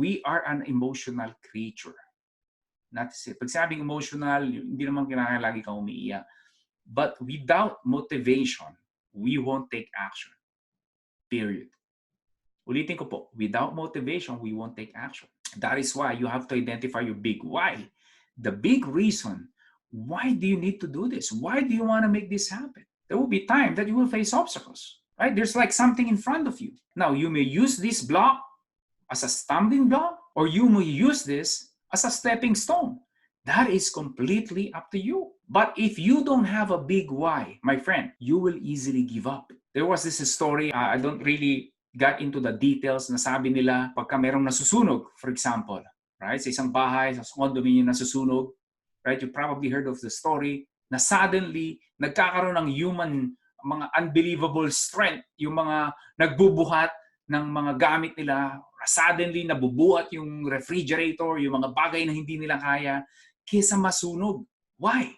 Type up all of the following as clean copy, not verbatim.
we are an emotional creature. Not to say, pag sabing emotional, hindi naman kailangan lagi kang umiiyak. But without motivation, we won't take action. Period. Ulitin ko po, without motivation, we won't take action. That is why you have to identify your big why. The big reason, why do you need to do this? Why do you want to make this happen? There will be time that you will face obstacles, right? There's like something in front of you. Now, you may use this block as a stumbling block, or you may use this as a stepping stone. That is completely up to you. But if you don't have a big why, my friend, you will easily give up. There was this story, I don't really got into the details, na sabi nila pagka merong nasusunog, for example, right? Sa isang bahay, sa condominium nasusunog, right? You probably heard of the story na suddenly nagkakaroon ng mga unbelievable strength, yung mga nagbubuhat ng mga gamit nila, suddenly nabubuhat yung refrigerator, yung mga bagay na hindi nila kaya, kesa masunog. Why?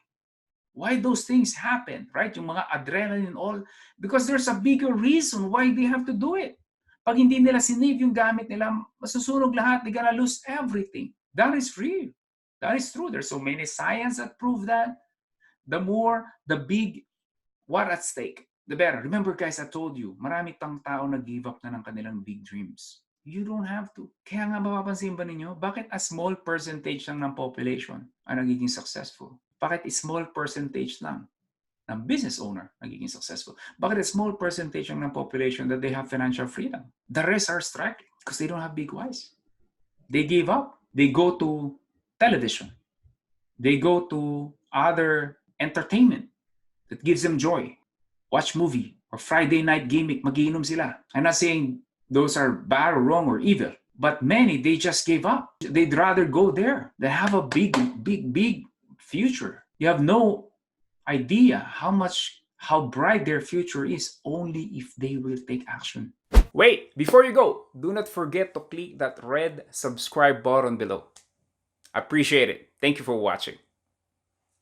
Why those things happen, right? Yung mga adrenaline and all, because there's a bigger reason why they have to do it. Pag hindi nila sinave yung gamit nila, masusunog lahat, they're gonna lose everything. That is real. That is true. There's so many science that prove that. The big, what at stake, the better. Remember guys, I told you, marami pang tao nag-give up na ng kanilang big dreams. You don't have to. Kaya nga mapapansin ba ninyo, bakit a small percentage lang ng population ang nagiging successful? Bakit a small percentage lang ng business owner nagiging successful? Bakit a small percentage lang ng population that they have financial freedom? The rest are struggling because they don't have big whys. They gave up. They go to television. They go to other entertainment that gives them joy. Watch movie or Friday night gimmick, magiinom sila. I'm not saying those are bad or wrong or evil, but many, they just gave up. They'd rather go there. They have a big future. You have no idea how bright their future is only if they will take action. Wait, before you go, do not forget to click that red subscribe button below. Appreciate it. Thank you for watching.